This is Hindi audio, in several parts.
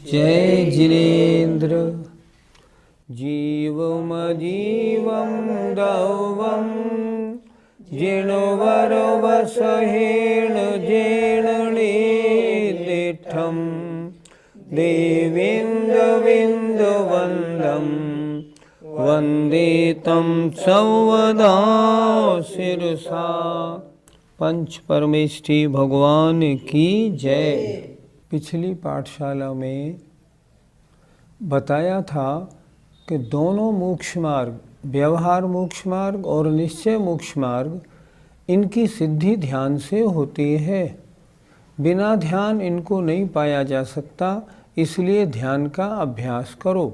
जय जिनेन्द्र जीवमजीवं दौवं जिणवरवसहेण जेणलेठं देवेन्द्रविन्दवन्दं वन्दे तं संवदा शिरसा। पंच परमेष्ठी भगवान की जय। पिछली पाठशाला में बताया था कि दोनों मोक्ष मार्ग, व्यवहार मोक्ष मार्ग और निश्चय मोक्ष मार्ग, इनकी सिद्धि ध्यान से होती है। बिना ध्यान इनको नहीं पाया जा सकता, इसलिए ध्यान का अभ्यास करो।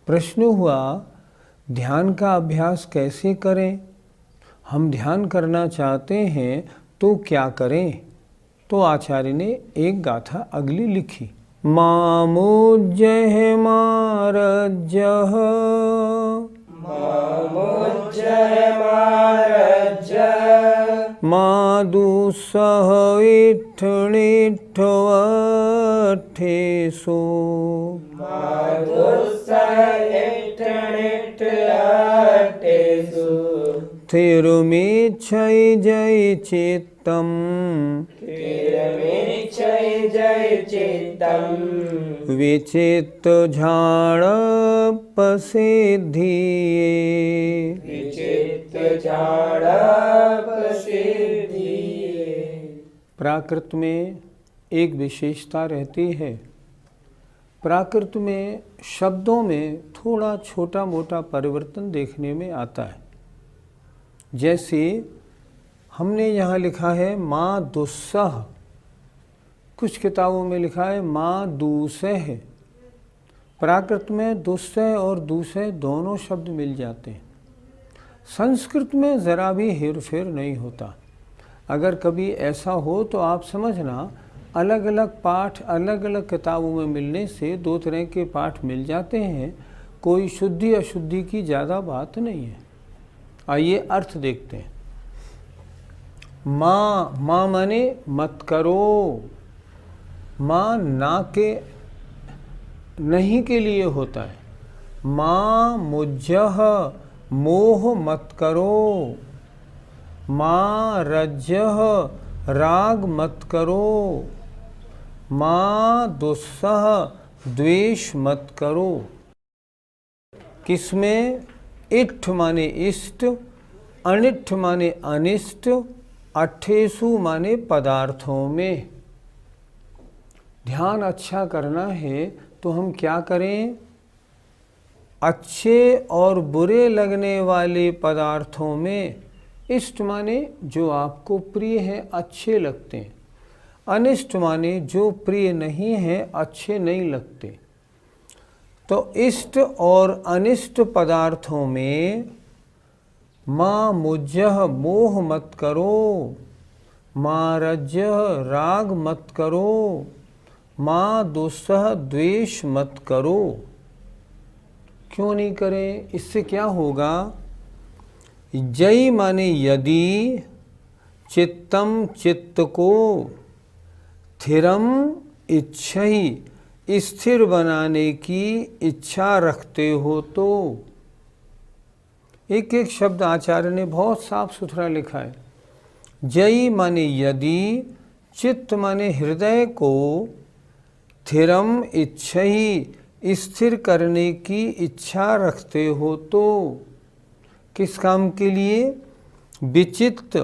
प्रश्न हुआ, ध्यान का अभ्यास कैसे करें? हम ध्यान करना चाहते हैं तो क्या करें? तो आचार्य ने एक गाथा अगली लिखी। मामुज्जय मारज्जः मादुस्सह इट्ठणिट्ठवट्ठेषु स्थिरमिच्छै जय चित्तम् विचित्त झाड़पसिद्धिये। प्राकृत में एक विशेषता रहती है। प्राकृत में शब्दों में थोड़ा छोटा मोटा परिवर्तन देखने में आता है। जैसे हमने यहाँ लिखा है माँ दुस्सह, कुछ किताबों में लिखा है माँ दूसह। प्राकृत में दुस्सह और दूसह दोनों शब्द मिल जाते हैं। संस्कृत में ज़रा भी हेरफेर नहीं होता। अगर कभी ऐसा हो तो आप समझना, अलग अलग पाठ अलग अलग किताबों में मिलने से दो तरह के पाठ मिल जाते हैं। कोई शुद्धि अशुद्धि की ज़्यादा बात नहीं है। आइए अर्थ देखते हैं। माँ, माँ माने मत करो। माँ ना के नहीं के लिए होता है। माँ मुज्जह, मोह मत करो। माँ रज्जह, राग मत करो। माँ दुस्सह, द्वेष मत करो। किसमें? इट्ठ माने इष्ट, अनिट्ठ माने अनिष्ट, अट्ठेसु माने पदार्थों में। ध्यान अच्छा करना है तो हम क्या करें? अच्छे और बुरे लगने वाले पदार्थों में, इष्ट माने जो आपको प्रिय है, अच्छे लगते हैं। अनिष्ट माने जो प्रिय नहीं है, अच्छे नहीं लगते। तो इष्ट और अनिष्ट पदार्थों में माँ मुज्जह, मोह मत करो। माँ रज्जह, राग मत करो। माँ दुस्सह, द्वेष मत करो। क्यों नहीं करें? इससे क्या होगा? जय माने यदि, चित्तम चित्त को, स्थिरम इच्छहि स्थिर बनाने की इच्छा रखते हो तो। एक एक शब्द आचार्य ने बहुत साफ सुथरा लिखा है। जय माने यदि, चित्त माने हृदय को, स्थिरम इच्छहि स्थिर करने की इच्छा रखते हो तो। किस काम के लिए? विचित्त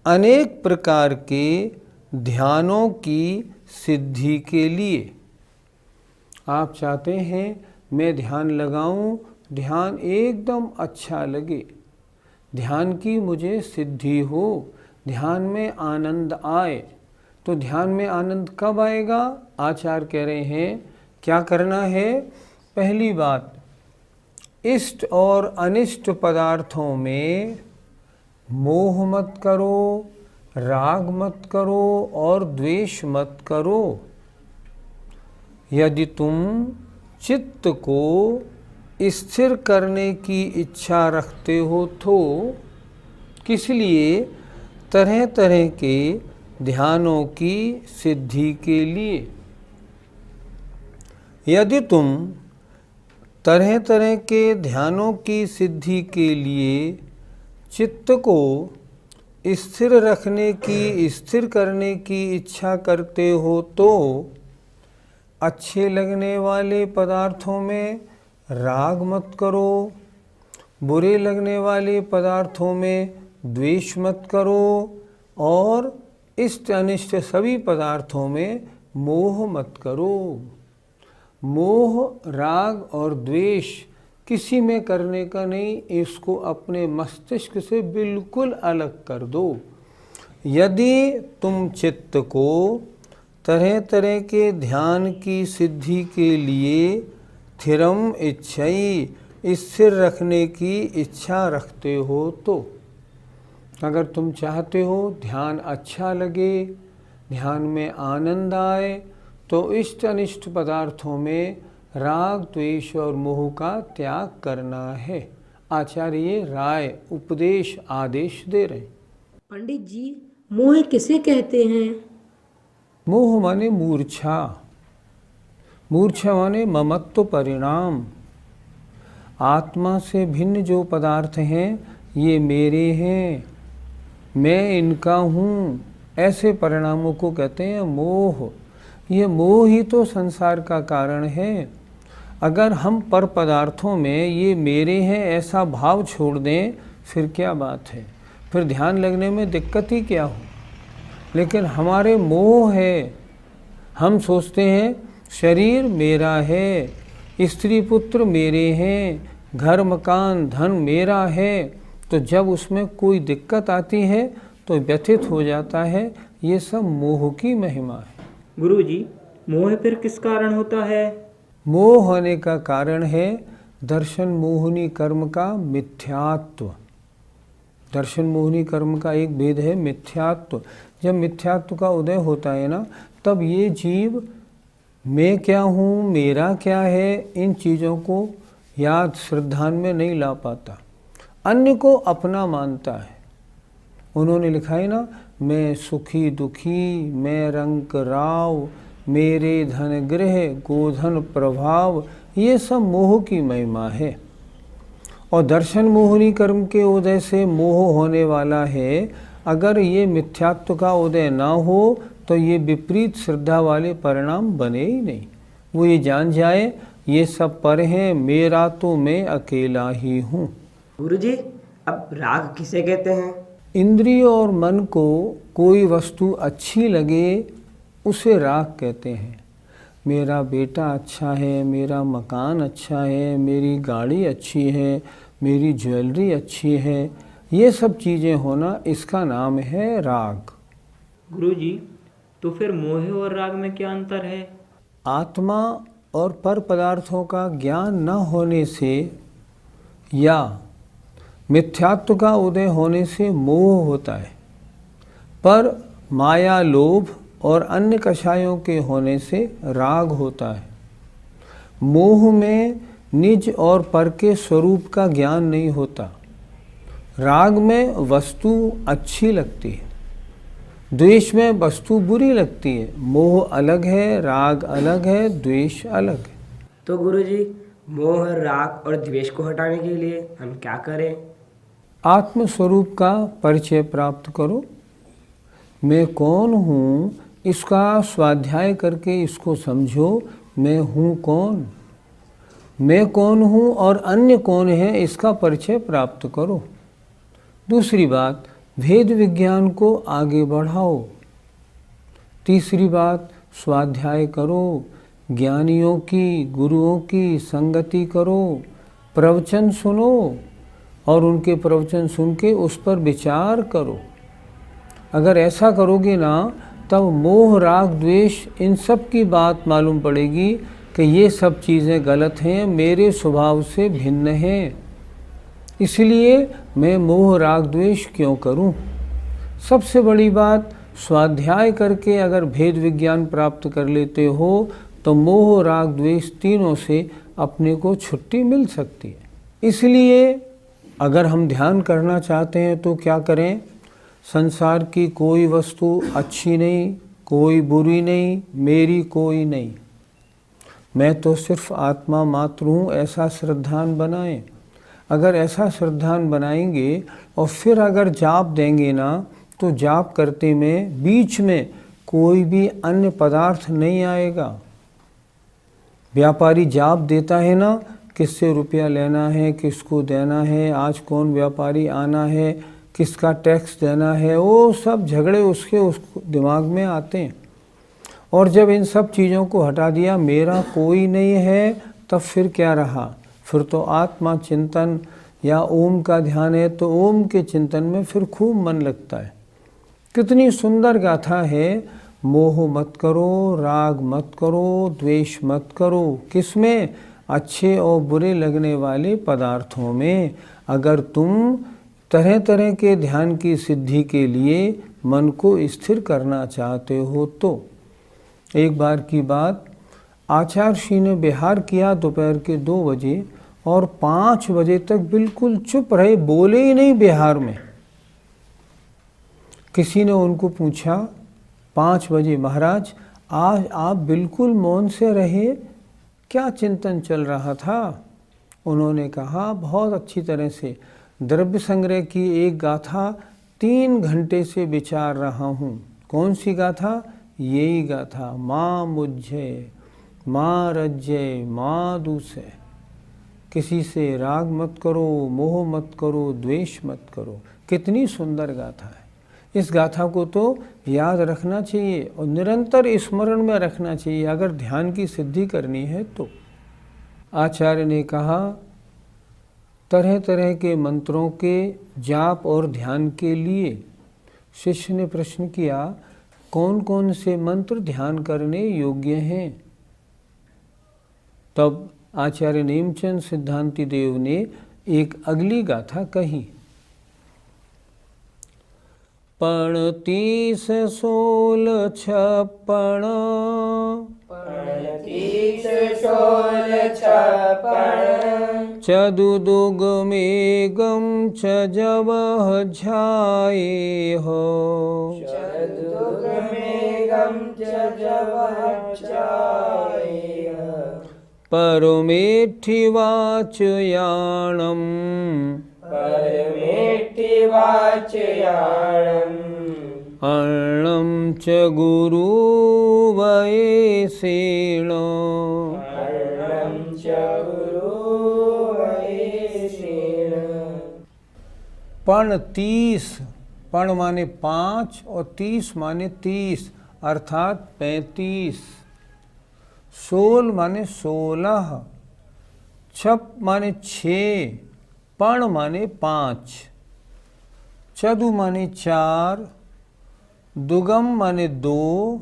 अनेक प्रकार के ध्यानों की सिद्धि के लिए। आप चाहते हैं मैं ध्यान लगाऊं, ध्यान एकदम अच्छा लगे, ध्यान की मुझे सिद्धि हो, ध्यान में आनंद आए। तो ध्यान में आनंद कब आएगा? आचार्य कह रहे हैं क्या करना है। पहली बात, इष्ट और अनिष्ट पदार्थों में मोह मत करो, राग मत करो और द्वेष मत करो। यदि तुम चित्त को स्थिर करने की इच्छा रखते हो तो किस लिए? तरह तरह के ध्यानों की सिद्धि के लिए। यदि तुम तरह तरह के ध्यानों की सिद्धि के लिए चित्त को स्थिर रखने की, स्थिर करने की इच्छा करते हो तो अच्छे लगने वाले पदार्थों में राग मत करो, बुरे लगने वाले पदार्थों में द्वेष मत करो और इष्ट अनिष्ट सभी पदार्थों में मोह मत करो। मोह, राग और द्वेष किसी में करने का नहीं, इसको अपने मस्तिष्क से बिल्कुल अलग कर दो। यदि तुम चित्त को तरह तरह के ध्यान की सिद्धि के लिए स्थिरम इच्छाई, स्थिर रखने की इच्छा रखते हो तो, अगर तुम चाहते हो ध्यान अच्छा लगे, ध्यान में आनंद आए, तो इष्ट अनिष्ट पदार्थों में राग, द्वेष और मोह का त्याग करना है। आचार्य ये राय, उपदेश, आदेश दे रहे। पंडित जी, मोह किसे कहते हैं? मोह माने मूर्छा, मूर्छा माने ममत्व परिणाम। आत्मा से भिन्न जो पदार्थ हैं ये मेरे हैं, मैं इनका हूँ, ऐसे परिणामों को कहते हैं मोह। ये मोह ही तो संसार का कारण है। अगर हम पर पदार्थों में ये मेरे हैं ऐसा भाव छोड़ दें फिर क्या बात है, फिर ध्यान लगने में दिक्कत ही क्या हो। लेकिन हमारे मोह है, हम सोचते हैं शरीर मेरा है, स्त्री पुत्र मेरे हैं, घर मकान धन मेरा है, तो जब उसमें कोई दिक्कत आती है तो व्यथित हो जाता है। ये सब मोह की महिमा है। गुरुजी, मोह फिर किस कारण होता है? मोह होने का कारण है दर्शन मोहिनी कर्म का मिथ्यात्व। दर्शन मोहिनी कर्म का एक भेद है मिथ्यात्व। जब मिथ्यात्व का उदय होता है ना, तब ये जीव मैं क्या हूँ, मेरा क्या है, इन चीज़ों को याद श्रद्धान में नहीं ला पाता, अन्य को अपना मानता है। उन्होंने लिखा है ना, मैं सुखी दुखी, मैं रंक राव, मेरे धन गृह गोधन प्रभाव, ये सब मोह की महिमा है। और दर्शन मोहिनी कर्म के उदय से मोह होने वाला है। अगर ये मिथ्यात्व का उदय ना हो तो ये विपरीत श्रद्धा वाले परिणाम बने ही नहीं। वो ये जान जाए ये सब पर हैं, मेरा तो मैं अकेला ही हूँ। गुरुजी, अब राग किसे कहते हैं? इंद्रिय और मन को कोई वस्तु अच्छी लगे उसे राग कहते हैं। मेरा बेटा अच्छा है, मेरा मकान अच्छा है, मेरी गाड़ी अच्छी है, मेरी ज्वेलरी अच्छी है, ये सब चीज़ें होना, इसका नाम है राग। गुरुजी, तो फिर मोह और राग में क्या अंतर है? आत्मा और पर पदार्थों का ज्ञान न होने से या मिथ्यात्व का उदय होने से मोह होता है, पर माया, लोभ और अन्य कषायों के होने से राग होता है। मोह में निज और पर के स्वरूप का ज्ञान नहीं होता। राग में वस्तु अच्छी लगती है, द्वेष में वस्तु बुरी लगती है। मोह अलग है, राग अलग है, द्वेष अलग है। तो गुरुजी, मोह, राग और द्वेष को हटाने के लिए हम क्या करें? आत्मस्वरूप का परिचय प्राप्त करो। मैं कौन हूँ इसका स्वाध्याय करके इसको समझो। मैं हूँ कौन, मैं कौन हूँ और अन्य कौन है, इसका परिचय प्राप्त करो। दूसरी बात, भेद विज्ञान को आगे बढ़ाओ। तीसरी बात, स्वाध्याय करो, ज्ञानियों की, गुरुओं की संगति करो, प्रवचन सुनो और उनके प्रवचन सुन के उस पर विचार करो। अगर ऐसा करोगे ना तब मोह राग द्वेष इन सब की बात मालूम पड़ेगी कि ये सब चीज़ें गलत हैं, मेरे स्वभाव से भिन्न हैं, इसलिए मैं मोह राग द्वेष क्यों करूं। सबसे बड़ी बात, स्वाध्याय करके अगर भेद विज्ञान प्राप्त कर लेते हो तो मोह राग द्वेष तीनों से अपने को छुट्टी मिल सकती है। इसलिए अगर हम ध्यान करना चाहते हैं तो क्या करें? संसार की कोई वस्तु अच्छी नहीं, कोई बुरी नहीं, मेरी कोई नहीं, मैं तो सिर्फ आत्मा मात्र हूँ, ऐसा श्रद्धान बनाएं। अगर ऐसा श्रद्धान बनाएंगे और फिर अगर जाप देंगे ना तो जाप करते में बीच में कोई भी अन्य पदार्थ नहीं आएगा। व्यापारी जाप देता है ना, किससे रुपया लेना है, किसको देना है, आज कौन व्यापारी आना है, किसका टैक्स देना है, वो सब झगड़े उसके दिमाग में आते हैं। और जब इन सब चीज़ों को हटा दिया, मेरा कोई नहीं है, तब फिर क्या रहा? फिर तो आत्मा चिंतन या ओम का ध्यान है तो ओम के चिंतन में फिर खूब मन लगता है। कितनी सुंदर गाथा है, मोह मत करो, राग मत करो, द्वेष मत करो। किसमें? अच्छे और बुरे लगने वाले पदार्थों में। अगर तुम तरह तरह के ध्यान की सिद्धि के लिए मन को स्थिर करना चाहते हो तो एक बार की बात, आचार्य श्री ने विहार किया दोपहर के 2 बजे और 5 बजे तक बिल्कुल चुप रहे, बोले ही नहीं विहार में। किसी ने उनको पूछा 5 बजे, महाराज आज आप बिल्कुल मौन से रहे, क्या चिंतन चल रहा था? उन्होंने कहा बहुत अच्छी तरह से द्रव्य संग्रह की एक गाथा 3 घंटे से विचार रहा हूँ। कौन सी गाथा? यही गाथा, माँ मुझे, माँ रज्जय, माँ दूसरे। किसी से राग मत करो, मोह मत करो, द्वेष मत करो। कितनी सुंदर गाथा है। इस गाथा को तो याद रखना चाहिए और निरंतर स्मरण में रखना चाहिए अगर ध्यान की सिद्धि करनी है तो। आचार्य ने कहा तरह तरह के मंत्रों के जाप और ध्यान के लिए शिष्य ने प्रश्न किया, कौन कौन से मंत्र ध्यान करने योग्य हैं? तब आचार्य नेमचंद सिद्धांति देव ने एक अगली गाथा कही, 35 16 56 चदुदुग मेघम च जवह झाये हो, परमेठि वाचयाणम् अर्णं च गुरुवयेसेण पण 30, पण माने 5 और 30 माने 30 अर्थात 35, 16 माने 16, छप माने 6, पण माने 5, चदु माने 4, दुगम माने 2,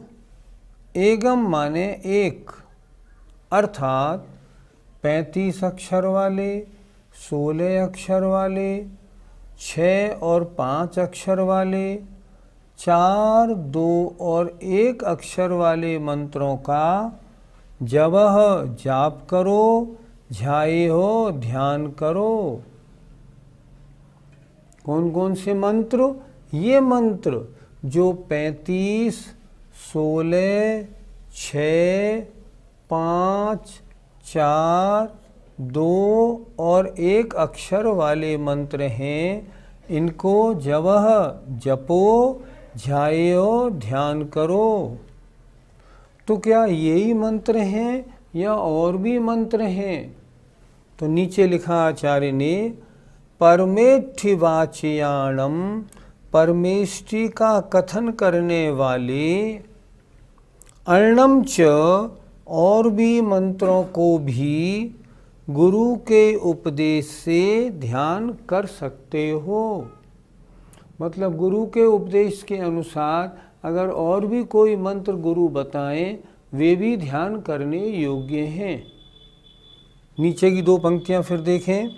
एगम माने 1 अर्थात 35 अक्षर वाले, 16 अक्षर वाले, 6 और 5 अक्षर वाले, 4, 2 और 1 अक्षर वाले मंत्रों का जवह जाप करो, ध्याये हो ध्यान करो। कौन कौन से मंत्र? ये मंत्र जो 35, 16, 6, 5, 4, 2 और 1 अक्षर वाले मंत्र हैं, इनको जवह जपो, ध्यायो ध्यान करो। तो क्या यही मंत्र हैं या और भी मंत्र हैं? तो नीचे लिखा आचार्य ने, परमेष्ठि वाचयाणम, परमेष्ठि का कथन करने वाले, अर्णम च और भी मंत्रों को भी गुरु के उपदेश से ध्यान कर सकते हो। मतलब गुरु के उपदेश के अनुसार अगर और भी कोई मंत्र गुरु बताएं वे भी ध्यान करने योग्य हैं। नीचे की 2 पंक्तियां फिर देखें।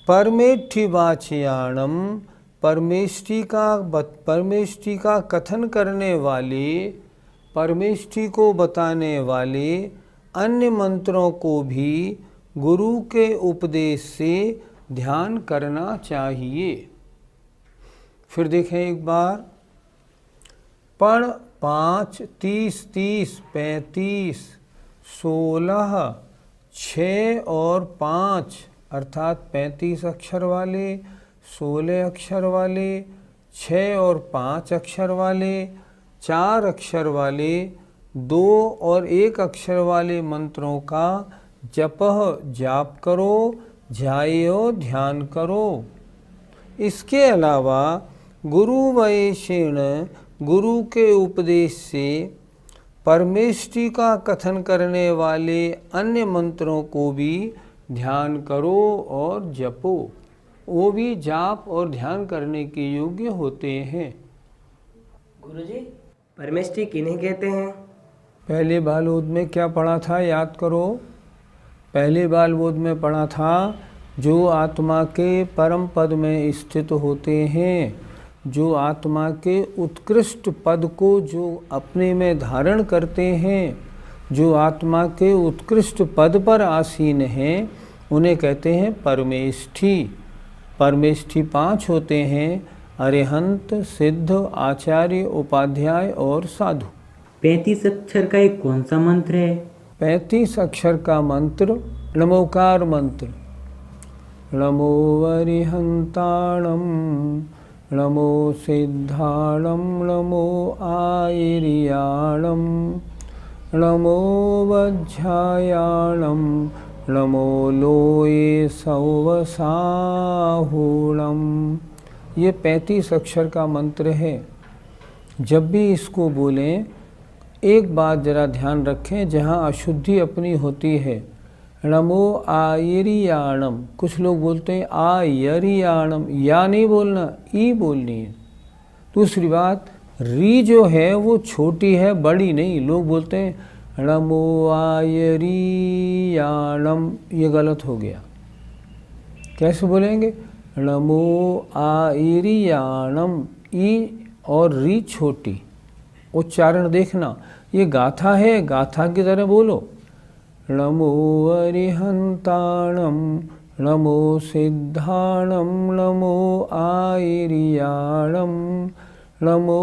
परमेष्ठि वाचयाणम, परमेष्ठि का कथन करने वाले, परमेष्ठि को बताने वाले अन्य मंत्रों को भी गुरु के उपदेश से ध्यान करना चाहिए। फिर देखें एक बार। पण 5, 30, 30, 35, 16, 6 और 5 अर्थात 35 अक्षर वाले, 16 अक्षर वाले, 6 और 5 अक्षर वाले, 4 अक्षर वाले, 2 और 1 अक्षर वाले मंत्रों का जाप करो, ध्यायो ध्यान करो। इसके अलावा गुरु वैशेण, गुरु के उपदेश से परमेष्ठि का कथन करने वाले अन्य मंत्रों को भी ध्यान करो और जपो। वो भी जाप और ध्यान करने के योग्य होते हैं। गुरुजी, परमेष्ठि किन्हें कहते हैं? पहले बालबोध में क्या पढ़ा था, याद करो। पहले बालबोध में पढ़ा था जो आत्मा के परम पद में स्थित होते हैं, जो आत्मा के उत्कृष्ट पद को जो अपने में धारण करते हैं, जो आत्मा के उत्कृष्ट पद पर आसीन हैं, उन्हें कहते हैं परमेष्ठि। परमेष्ठि 5 होते हैं, अरिहंत, सिद्ध, आचार्य, उपाध्याय और साधु। 35 अक्षर का एक कौन सा मंत्र है? 35 अक्षर का मंत्र नमोकार मंत्र। नमो वरिहंताणम, नमो सिद्धाणम, नमो आयर्याणम, नमो वज्झायाणम, नमो लोये सौवसाहूणम। ये 35 अक्षर का मंत्र है। जब भी इसको बोलें एक बात जरा ध्यान रखें, जहाँ अशुद्धि अपनी होती है। नमो आयर्याणम, कुछ लोग बोलते हैं आयर्याणम, या नहीं बोलना, ई बोलनी है। दूसरी बात, री जो है वो छोटी है, बड़ी नहीं। लोग बोलते हैं नमो आयर्याणम, ये गलत हो गया। कैसे बोलेंगे? नमो आयर्याणम, ई और री छोटी। उच्चारण देखना, ये गाथा है, गाथा की तरह बोलो। नमो अरिहंताणम, नमो सिद्धाणम, नमो आयर्याणम, नमो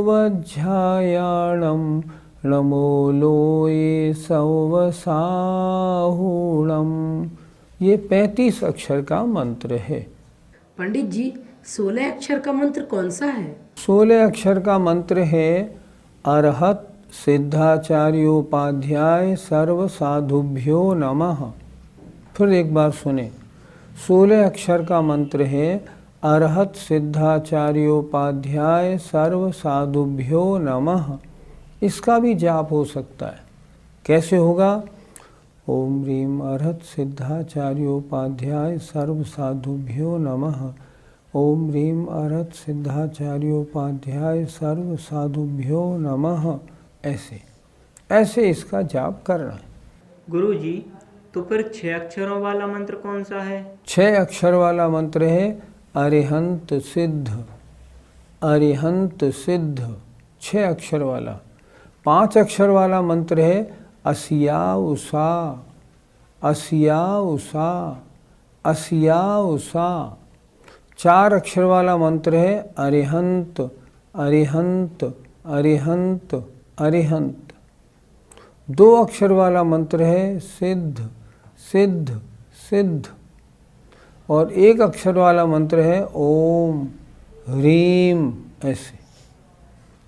वज्झायाणम, नमो लोये सौवसाहूणम। ये 35 अक्षर का मंत्र है। पंडित जी, 16 अक्षर का मंत्र कौन सा है? 16 अक्षर का मंत्र है अरहत सिद्धाचार्योपाध्याय सर्व साधुभ्यो नमः। फिर एक बार सुने। 16 अक्षर का मंत्र है अरहत सिद्धाचार्योपाध्याय सर्व साधुभ्यो नमः। इसका भी जाप हो सकता है। कैसे होगा? ओम ह्रीम अरहत सिद्धाचार्योपाध्याय सर्व साधुभ्यो नमः। ओम ह्रीम अरहत सिद्धाचार्योपाध्याय सर्व साधुभ्यो नमः। ऐसे इसका जाप करना है। गुरुजी, तो फिर 6 अक्षरों वाला मंत्र कौन सा है? 6 अक्षर वाला मंत्र है अरिहंत सिद्ध। अरिहंत सिद्ध 6 अक्षर वाला। 5 अक्षर वाला मंत्र है असिया उषा। असिया उषा, असिया उषा। 4 अक्षर वाला मंत्र है अरिहंत, अरिहंत, अरिहंत, अरिहंत। 2 अक्षर वाला मंत्र है सिद्ध, सिद्ध, सिद्ध। और 1 अक्षर वाला मंत्र है ओम ह्रीम। ऐसे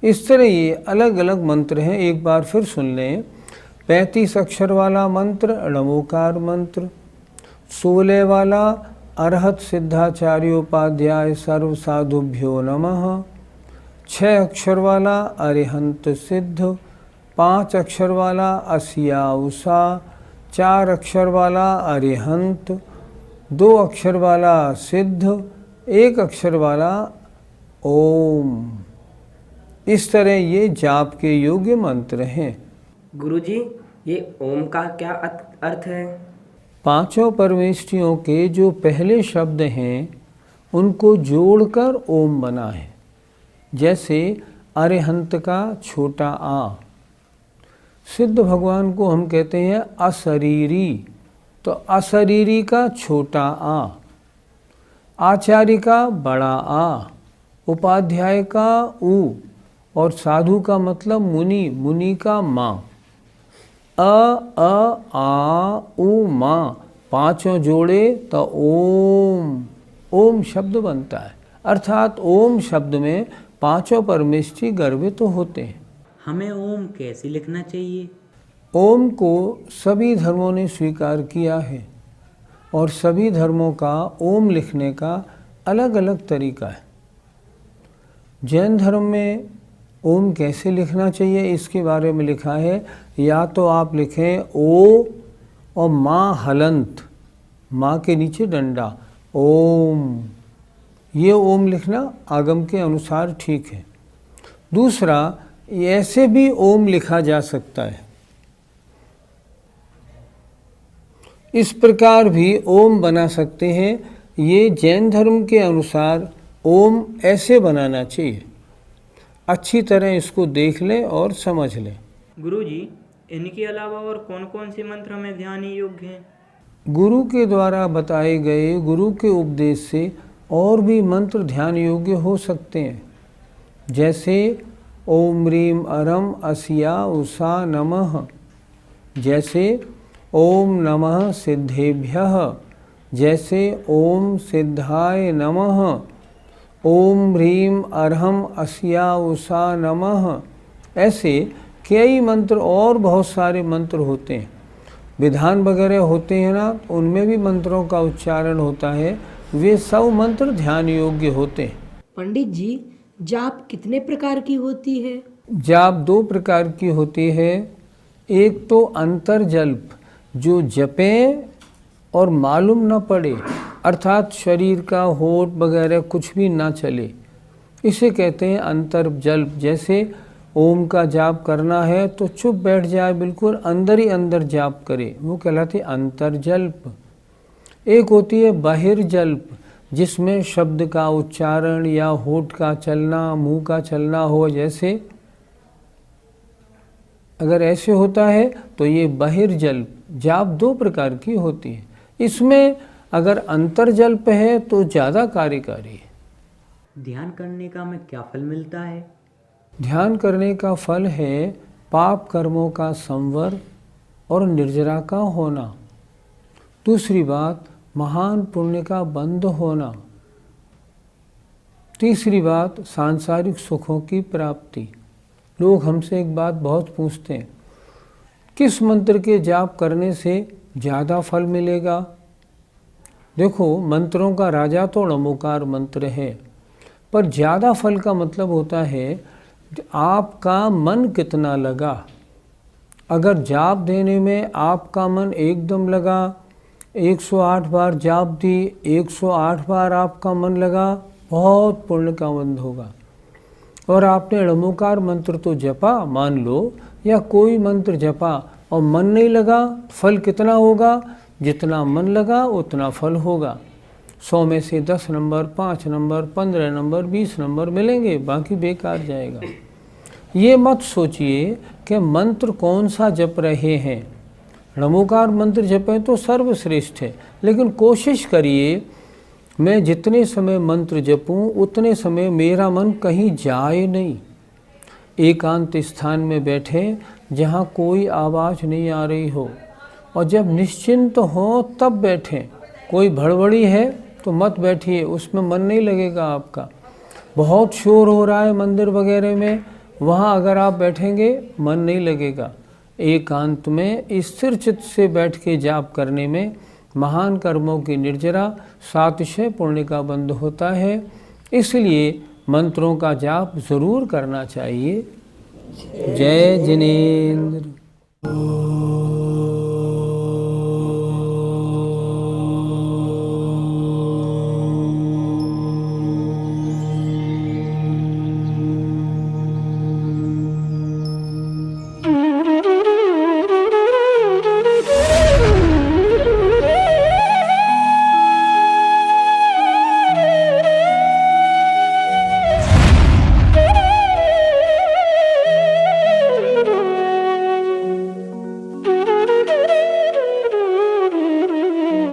इस तरह ये अलग अलग मंत्र हैं। एक बार फिर सुन लें। 35 अक्षर वाला मंत्र नमोकार मंत्र। 16 वाला अरहत सिद्धाचार्योपाध्याय सर्व साधुभ्यो नमः। 6 अक्षर वाला अरिहंत सिद्ध। 5 अक्षर वाला असिया उषा। 4 अक्षर वाला अरिहंत। 2 अक्षर वाला सिद्ध। 1 अक्षर वाला ओम। इस तरह ये जाप के योग्य मंत्र हैं। गुरुजी, ये ओम का क्या अर्थ है? पांचों परमेष्ठियों के जो पहले शब्द हैं उनको जोड़कर ओम बना है। जैसे अरिहंत का छोटा आ, सिद्ध भगवान को हम कहते हैं अशरीरी, तो अशरीरी का छोटा आ, आचार्य का बड़ा आ, उपाध्याय का ऊ, और साधु का मतलब मुनि, मुनि का माँ। आ उ माँ पांचों जोड़े तो ओम, ओम शब्द बनता है। अर्थात ओम शब्द में पांचों परमेष्ठी गर्भित तो होते हैं। हमें ओम कैसे लिखना चाहिए? ओम को सभी धर्मों ने स्वीकार किया है और सभी धर्मों का ओम लिखने का अलग अलग तरीका है। जैन धर्म में ओम कैसे लिखना चाहिए इसके बारे में लिखा है, या तो आप लिखें ओ और माँ हलंत, माँ के नीचे डंडा, ओम। ये ओम लिखना आगम के अनुसार ठीक है। दूसरा, ऐसे भी ओम लिखा जा सकता है। इस प्रकार भी ओम बना सकते हैं। ये जैन धर्म के अनुसार ओम ऐसे बनाना चाहिए। अच्छी तरह इसको देख लें और समझ लें। गुरुजी, इनके अलावा और कौन कौन से मंत्र हमें ध्यान योग्य हैं? गुरु के द्वारा बताए गए गुरु के उपदेश से और भी मंत्र ध्यान योग्य हो सकते हैं। जैसे ओम ह्रीम अरम अस्या उषा नमः, जैसे ओम नमः सिद्धेभ्यः, जैसे ओम सिद्धाय नमः, ओम ह्रीम अरहम अस्या उषा नमः। ऐसे कई मंत्र और बहुत सारे मंत्र होते हैं। विधान वगैरह होते हैं ना, उनमें भी मंत्रों का उच्चारण होता है। वे सब मंत्र ध्यान योग्य होते हैं। पंडित जी, जाप कितने प्रकार की होती है? जाप दो प्रकार की होती है। एक तो अंतर्जल्प, जो जपें और मालूम न पड़े, अर्थात शरीर का होठ वगैरह कुछ भी ना चले, इसे कहते हैं अंतर्जल्प। जैसे ओम का जाप करना है तो चुप बैठ जाए, बिल्कुल अंदर ही अंदर जाप करे, वो कहलाते अंतर्जल्प। एक होती है बहिर्जल्प, जिसमें शब्द का उच्चारण या होठ का चलना, मुंह का चलना हो। जैसे अगर ऐसे होता है तो ये बहिर्जल्प। जाप दो प्रकार की होती है। इसमें अगर अंतर्जल्प है तो ज़्यादा कार्यकारी है। ध्यान करने का हमें क्या फल मिलता है? ध्यान करने का फल है पाप कर्मों का संवर और निर्जरा का होना। दूसरी बात, महान पुण्य का बंध होना। तीसरी बात, सांसारिक सुखों की प्राप्ति। लोग हमसे एक बात बहुत पूछते हैं, किस मंत्र के जाप करने से ज़्यादा फल मिलेगा? देखो, मंत्रों का राजा तो णमोकार मंत्र है, पर ज़्यादा फल का मतलब होता है आपका मन कितना लगा। अगर जाप देने में आपका मन एकदम लगा, 108 बार जाप दी, 108 बार आपका मन लगा, बहुत पुण्य का बंध होगा। और आपने णमोकार मंत्र तो जपा मान लो, या कोई मंत्र जपा और मन नहीं लगा, फल कितना होगा? जितना मन लगा उतना फल होगा। 100 में से 10 नंबर, 5 नंबर, 15 नंबर, 20 नंबर मिलेंगे, बाकी बेकार जाएगा। ये मत सोचिए कि मंत्र कौन सा जप रहे हैं। णमोकार मंत्र जपें तो सर्वश्रेष्ठ है, लेकिन कोशिश करिए मैं जितने समय मंत्र जपूं उतने समय मेरा मन कहीं जाए नहीं। एकांत स्थान में बैठे जहाँ कोई आवाज़ नहीं आ रही हो, और जब निश्चिंत हो तब बैठें। कोई भड़बड़ी है तो मत बैठिए, उसमें मन नहीं लगेगा आपका। बहुत शोर हो रहा है मंदिर वगैरह में, वहाँ अगर आप बैठेंगे मन नहीं लगेगा। एकांत में स्थिर चित्त से बैठ के जाप करने में महान कर्मों की निर्जरा, सातिशय पुण्य का बंध होता है। इसलिए मंत्रों का जाप जरूर करना चाहिए। जय जिनेन्द्र।